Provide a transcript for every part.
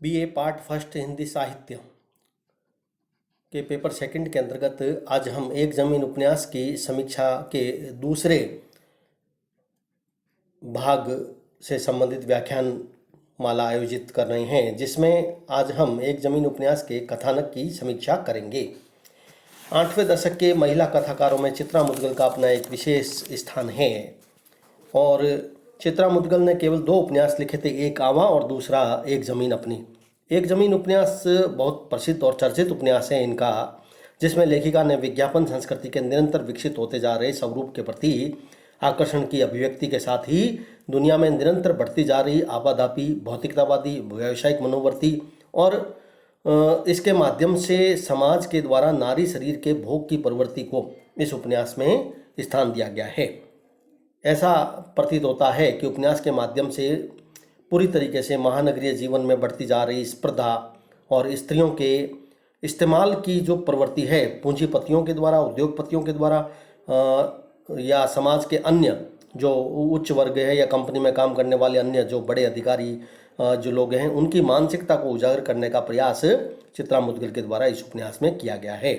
BA part first Hindi साहित्य के paper second के अंतर्गत आज हम एक जमीन उपन्यास की समीक्षा के दूसरे भाग से संबंधित व्याख्यान माला आयोजित कर रहे हैं, जिसमें आज हम एक जमीन उपन्यास के कथानक की समीक्षा करेंगे। 8वें दशक के महिला कथाकारों में चित्रा मुद्गल का अपना एक विशेष स्थान है और चित्रा मुद्गल ने केवल 2 उपन्यास लिखे थे, एक आवा और दूसरा एक ज़मीन अपनी। एक ज़मीन उपन्यास बहुत प्रसिद्ध और चर्चित उपन्यास है इनका, जिसमें लेखिका ने विज्ञापन संस्कृति के निरंतर विकसित होते जा रहे स्वरूप के प्रति आकर्षण की अभिव्यक्ति के साथ ही दुनिया में निरंतर बढ़ती जा रही आपाधापी, भौतिकतावादी, व्यावसायिक मनोवर्ती और इसके माध्यम से समाज के द्वारा नारी शरीर के भोग की प्रवृत्ति को इस उपन्यास में स्थान दिया गया है। ऐसा प्रतीत होता है कि उपन्यास के माध्यम से पूरी तरीके से महानगरीय जीवन में बढ़ती जा रही स्पर्धा और स्त्रियों के इस्तेमाल की जो प्रवृत्ति है, पूंजीपतियों के द्वारा, उद्योगपतियों के द्वारा या समाज के अन्य जो उच्च वर्ग है या कंपनी में काम करने वाले अन्य जो बड़े अधिकारी जो लोग हैं, उनकी मानसिकता को उजागर करने का प्रयास चित्रा मुद्गल के द्वारा इस उपन्यास में किया गया है।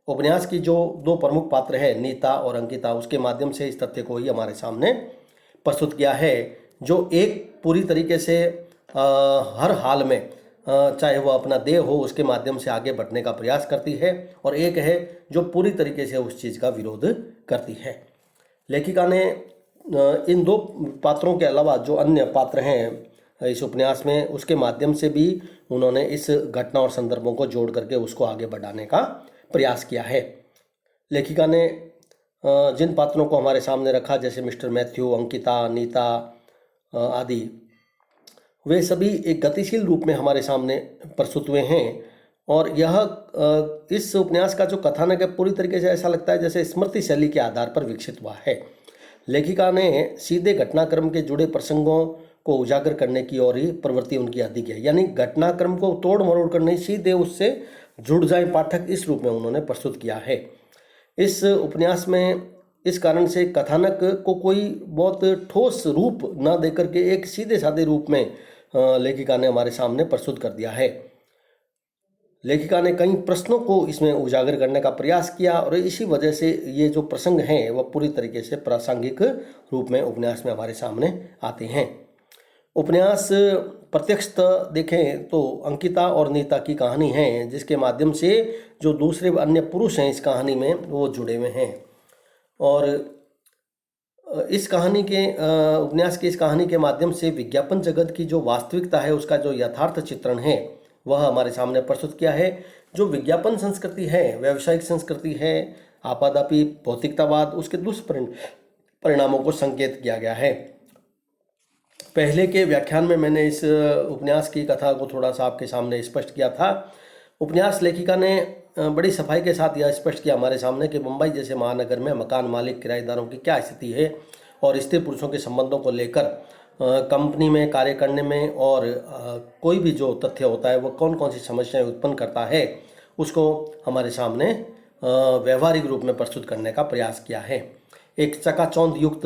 उपन्यास की जो 2 प्रमुख पात्र है, नीता और अंकिता, उसके माध्यम से इस तथ्य को ही हमारे सामने प्रस्तुत किया है, जो एक पूरी तरीके से हर हाल में चाहे वह अपना देह हो उसके माध्यम से आगे बढ़ने का प्रयास करती है, और एक है जो पूरी तरीके से उस चीज़ का विरोध करती है। लेखिका ने इन 2 पात्रों के अलावा जो अन्य पात्र हैं इस उपन्यास में, उसके माध्यम से भी उन्होंने इस घटना और संदर्भों को जोड़ करके उसको आगे बढ़ाने का प्रयास किया है। लेखिका ने जिन पात्रों को हमारे सामने रखा, जैसे मिस्टर मैथ्यू, अंकिता, नीता आदि, वे सभी एक गतिशील रूप में हमारे सामने प्रस्तुत हुए हैं। और यह इस उपन्यास का जो कथानक है पूरी तरीके से ऐसा लगता है जैसे स्मृति शैली के आधार पर विकसित हुआ है। लेखिका ने सीधे घटनाक्रम के जुड़े प्रसंगों को उजागर करने की ओर ही प्रवृत्ति उनकी अधिक है, यानी घटनाक्रम को तोड़ मरोड़ कर नहीं, सीधे उससे जुड़ जाए पाठक, इस रूप में उन्होंने प्रस्तुत किया है। इस उपन्यास में इस कारण से कथानक को कोई बहुत ठोस रूप न देकर के एक सीधे साधे रूप में लेखिका ने हमारे सामने प्रस्तुत कर दिया है। लेखिका ने कई प्रश्नों को इसमें उजागर करने का प्रयास किया और इसी वजह से ये जो प्रसंग हैं वह पूरी तरीके से प्रासंगिक रूप में उपन्यास में हमारे सामने आते हैं। उपन्यास प्रत्यक्षतः देखें तो अंकिता और नीता की कहानी है, जिसके माध्यम से जो दूसरे अन्य पुरुष हैं इस कहानी में वो जुड़े हुए हैं। और इस कहानी के उपन्यास की इस कहानी के माध्यम से विज्ञापन जगत की जो वास्तविकता है, उसका जो यथार्थ चित्रण है वह हमारे सामने प्रस्तुत किया है। जो विज्ञापन संस्कृति है, व्यावसायिक संस्कृति है, आपाधापी, भौतिकतावाद, उसके दुष्परिणामों को संकेत किया गया है। पहले के व्याख्यान में मैंने इस उपन्यास की कथा को थोड़ा सा आपके सामने स्पष्ट किया था। उपन्यास लेखिका ने बड़ी सफाई के साथ यह स्पष्ट किया हमारे सामने कि मुंबई जैसे महानगर में मकान मालिक, किराएदारों की क्या स्थिति है और स्त्री पुरुषों के संबंधों को लेकर कंपनी में कार्य करने में और कोई भी जो तथ्य होता है वह कौन कौन सी समस्याएं उत्पन्न करता है, उसको हमारे सामने व्यवहारिक रूप में प्रस्तुत करने का प्रयास किया है। एक चकाचौंध युक्त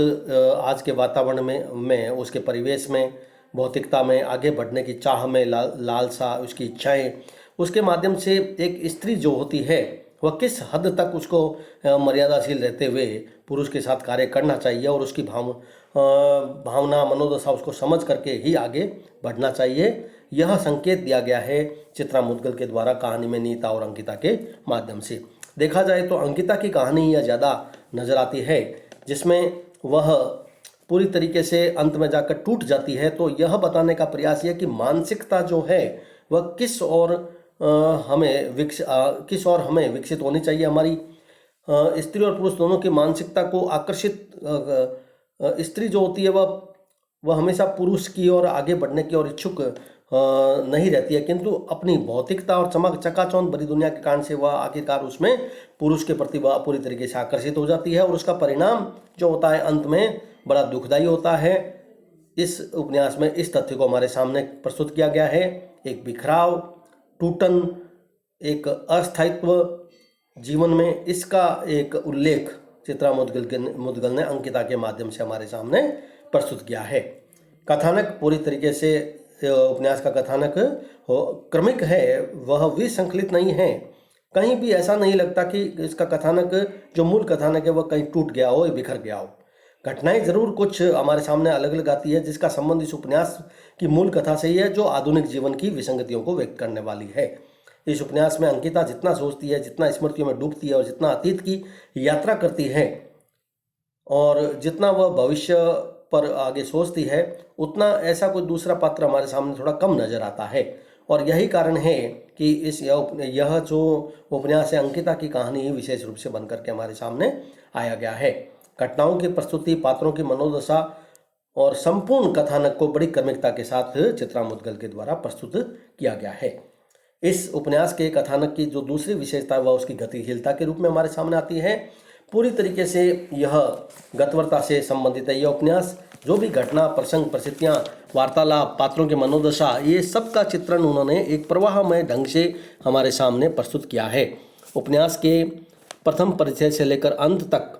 आज के वातावरण में उसके परिवेश में, भौतिकता में आगे बढ़ने की चाह में, लालसा, उसकी इच्छाएं, उसके माध्यम से एक स्त्री जो होती है वह किस हद तक उसको मर्यादाशील रहते हुए पुरुष के साथ कार्य करना चाहिए और उसकी भावना, मनोदशा उसको समझ करके ही आगे बढ़ना चाहिए, यह संकेत दिया गया है चित्रा मुद्गल के द्वारा कहानी में नीता और अंकिता के माध्यम से। देखा जाए तो अंकिता की कहानी यह ज़्यादा नज़र आती है, जिसमें वह पूरी तरीके से अंत में जाकर टूट जाती है। तो यह बताने का प्रयास यह कि मानसिकता जो है वह किस और हमें विकसित होनी चाहिए। हमारी स्त्री और पुरुष दोनों की मानसिकता को आकर्षित स्त्री जो होती है वह हमेशा पुरुष की ओर आगे बढ़ने की ओर इच्छुक नहीं रहती है, किंतु अपनी भौतिकता और चकाचौंध भरी दुनिया के कारण से वह आखिरकार उसमें पुरुष के प्रति वह पूरी तरीके से आकर्षित हो जाती है और उसका परिणाम जो होता है अंत में बड़ा दुखदायी होता है। इस उपन्यास में इस तथ्य को हमारे सामने प्रस्तुत किया गया है। एक बिखराव, टूटन, एक अस्थायित्व जीवन में, इसका एक उल्लेख चित्रा मुद्गल ने अंकिता के माध्यम से हमारे सामने प्रस्तुत किया है। कथानक पूरी तरीके से उपन्यास का कथानक क्रमिक है, वह विसंकलित नहीं है। कहीं भी ऐसा नहीं लगता कि इसका कथानक, जो मूल कथानक है, वह कहीं टूट गया हो या बिखर गया हो। घटनाएं जरूर कुछ हमारे सामने अलग अलग आती है, जिसका संबंध इस उपन्यास की मूल कथा से ही है, जो आधुनिक जीवन की विसंगतियों को व्यक्त करने वाली है। इस उपन्यास में अंकिता जितना सोचती है, जितना स्मृतियों में डूबती है और जितना अतीत की यात्रा करती है और जितना वह भविष्य पर आगे सोचती है, उतना ऐसा कोई दूसरा पात्र हमारे सामने थोड़ा कम नजर आता है। और यही कारण है कि यह जो उपन्यास है, अंकिता की कहानी ही विशेष रूप से बनकर के हमारे सामने आया गया है। घटनाओं की प्रस्तुति, पात्रों की मनोदशा और संपूर्ण कथानक को बड़ी क्रमिकता के साथ चित्रा मुद्गल के द्वारा प्रस्तुत किया गया है। इस उपन्यास के कथानक की जो दूसरी विशेषता है, वह उसकी गतिशीलता के रूप में हमारे सामने आती है। पूरी तरीके से यह गत्वरता से संबंधित है। यह उपन्यास जो भी घटना, प्रसंग, परिस्थितियाँ, वार्तालाप, पात्रों की मनोदशा, ये सब का चित्रण उन्होंने एक प्रवाहमय ढंग से हमारे सामने प्रस्तुत किया है। उपन्यास के प्रथम परिचय से लेकर अंत तक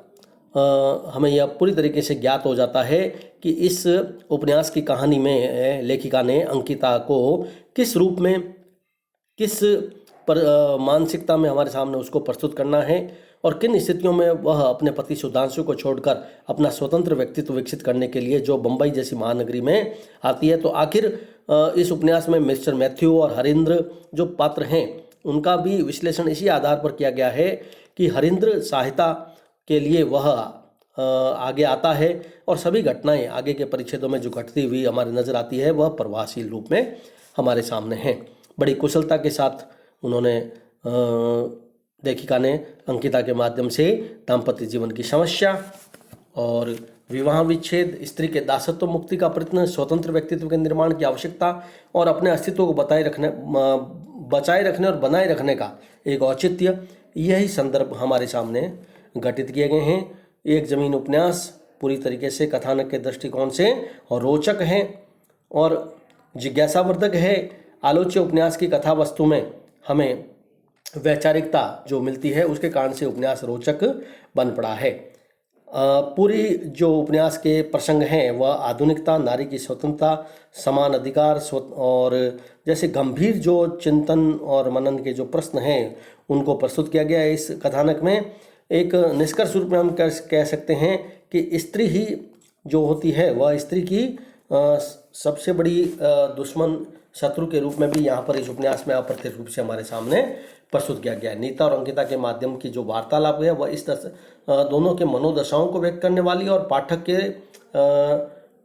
हमें यह पूरी तरीके से ज्ञात हो जाता है कि इस उपन्यास की कहानी में लेखिका ने अंकिता को किस रूप में, किस मानसिकता में हमारे सामने उसको प्रस्तुत करना है और किन स्थितियों में वह अपने पति सुधांशु को छोड़कर अपना स्वतंत्र व्यक्तित्व विकसित करने के लिए जो बम्बई जैसी महानगरी में आती है। तो आखिर इस उपन्यास में मिस्टर मैथ्यू और हरिंद्र जो पात्र हैं, उनका भी विश्लेषण इसी आधार पर किया गया है कि हरिंद्र सहायता के लिए वह आगे आता है और सभी घटनाएं आगे के परिच्छेदों में जो घटती हुई हमारे नजर आती है, वह प्रवाहशील रूप में हमारे सामने है। बड़ी कुशलता के साथ उन्होंने लेखिका ने अंकिता के माध्यम से दाम्पत्य जीवन की समस्या और विवाह विच्छेद, स्त्री के दासत्व मुक्ति का प्रयत्न, स्वतंत्र व्यक्तित्व के निर्माण की आवश्यकता और अपने अस्तित्व को बचाए रखने और बनाए रखने का एक औचित्य, यही संदर्भ हमारे सामने घटित किए गए हैं। एक जमीन उपन्यास पूरी तरीके से कथानक के दृष्टिकोण से और रोचक है और जिज्ञासावर्धक है। आलोच्य उपन्यास की कथा वस्तु में हमें वैचारिकता जो मिलती है, उसके कारण से उपन्यास रोचक बन पड़ा है। पूरी जो उपन्यास के प्रसंग हैं, वह आधुनिकता, नारी की स्वतंत्रता, समान अधिकार और जैसे गंभीर जो चिंतन और मनन के जो प्रश्न हैं, उनको प्रस्तुत किया गया है इस कथानक में। एक निष्कर्ष रूप में हम कह सकते हैं कि स्त्री ही जो होती है, वह स्त्री की सबसे बड़ी दुश्मन, शत्रु के रूप में भी यहाँ पर इस उपन्यास में अप्रत्यक्ष रूप से हमारे सामने प्रस्तुत किया गया है। नीता और अंकिता के माध्यम की जो वार्तालाप है, वह इस दोनों के मनोदशाओं को व्यक्त करने वाली और पाठक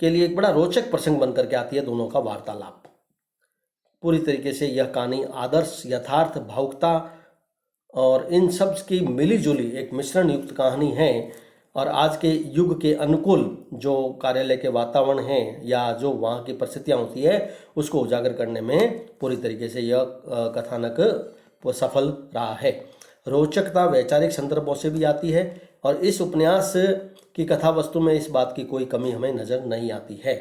के लिए एक बड़ा रोचक प्रसंग बनकर के आती है दोनों का वार्तालाप। पूरी तरीके से यह कहानी आदर्श, यथार्थ, भावुकता और इन सब की मिली जुली एक मिश्रण युक्त कहानी है और आज के युग के अनुकूल जो कार्यालय के वातावरण हैं या जो वहाँ की परिस्थितियाँ होती है, उसको उजागर करने में पूरी तरीके से यह कथानक सफल रहा है। रोचकता वैचारिक संदर्भों से भी आती है और इस उपन्यास की कथा वस्तु में इस बात की कोई कमी हमें नज़र नहीं आती है।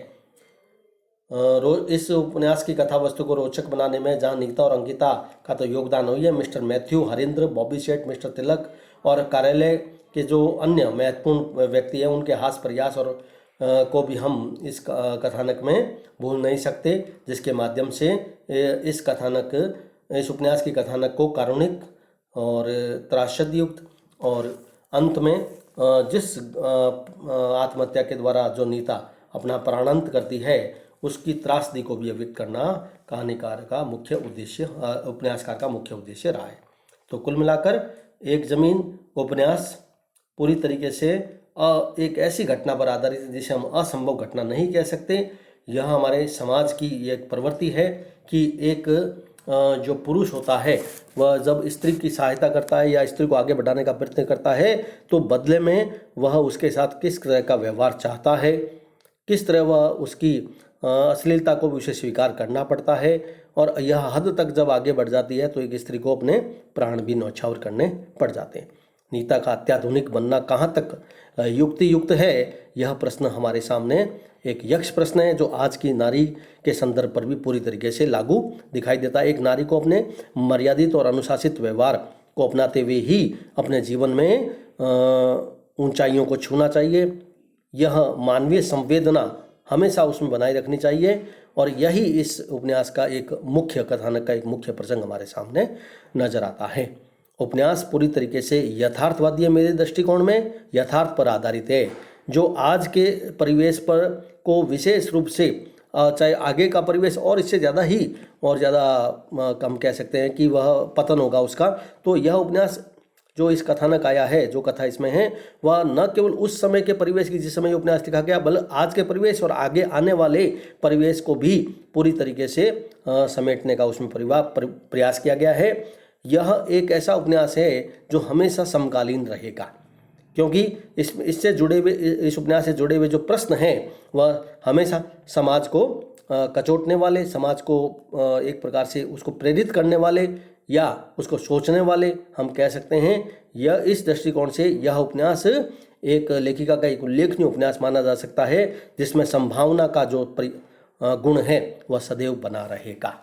इस उपन्यास की कथा वस्तु को रोचक बनाने में जहाँ नीता और अंकिता का तो योगदान हुई है, मिस्टर मैथ्यू, हरिंद्र, बॉबी सेठ, मिस्टर तिलक और कार्यालय के जो अन्य महत्वपूर्ण व्यक्ति हैं, उनके हास्य प्रयास और को भी हम इस कथानक में भूल नहीं सकते, जिसके माध्यम से इस उपन्यास की कथानक को कारुणिक और त्रासदयुक्त और अंत में जिस आत्महत्या के द्वारा जो नीता अपना प्राणांत करती है, उसकी त्रासदी को भी व्यक्त करना कहानीकार का मुख्य उद्देश्य, उपन्यासकार का मुख्य उद्देश्य रहा है। तो कुल मिलाकर एक जमीन उपन्यास पूरी तरीके से एक ऐसी घटना पर आधारित है जिसे हम असंभव घटना नहीं कह सकते। यह हमारे समाज की एक प्रवृत्ति है कि एक जो पुरुष होता है, वह जब स्त्री की सहायता करता है या स्त्री को आगे बढ़ाने का प्रयत्न करता है, तो बदले में वह उसके साथ किस तरह का व्यवहार चाहता है, किस तरह वह उसकी अश्लीलता को भी उसे स्वीकार करना पड़ता है और यह हद तक जब आगे बढ़ जाती है तो एक स्त्री को अपने प्राण भी न्यौछावर करने पड़ जाते हैं। नीता का अत्याधुनिक बनना कहाँ तक युक्ति युक्त है, यह प्रश्न हमारे सामने एक यक्ष प्रश्न है जो आज की नारी के संदर्भ पर भी पूरी तरीके से लागू दिखाई देता है। एक नारी को अपने मर्यादित और अनुशासित व्यवहार को अपनाते हुए ही अपने जीवन में ऊंचाइयों को छूना चाहिए। यह मानवीय संवेदना हमेशा उसमें बनाए रखनी चाहिए। और यही इस उपन्यास का एक मुख्य कथानक का एक मुख्य प्रसंग हमारे सामने नजर आता है। उपन्यास पूरी तरीके से यथार्थवादी है, मेरे दृष्टिकोण में यथार्थ पर आधारित है, जो आज के परिवेश पर को विशेष रूप से चाहे आगे का परिवेश और इससे ज़्यादा ही और ज़्यादा हम कह सकते हैं कि वह पतन होगा उसका। तो यह उपन्यास जो इस कथानक आया है, जो कथा इसमें है, वह न केवल उस समय के परिवेश की जिस समय ये उपन्यास लिखा गया, बल्कि आज के परिवेश और आगे आने वाले परिवेश को भी पूरी तरीके से समेटने का उसमें प्रयास किया गया है। यह एक ऐसा उपन्यास है जो हमेशा समकालीन रहेगा, क्योंकि इससे जुड़े हुए इस उपन्यास से जुड़े हुए जो प्रश्न हैं वह हमेशा समाज को कचोटने वाले, समाज को एक प्रकार से उसको प्रेरित करने वाले या उसको सोचने वाले हम कह सकते हैं। यह इस दृष्टिकोण से यह उपन्यास एक लेखिका का एक उल्लेखनीय उपन्यास माना जा सकता है, जिसमें संभावना का जो गुण है वह सदैव बना रहेगा।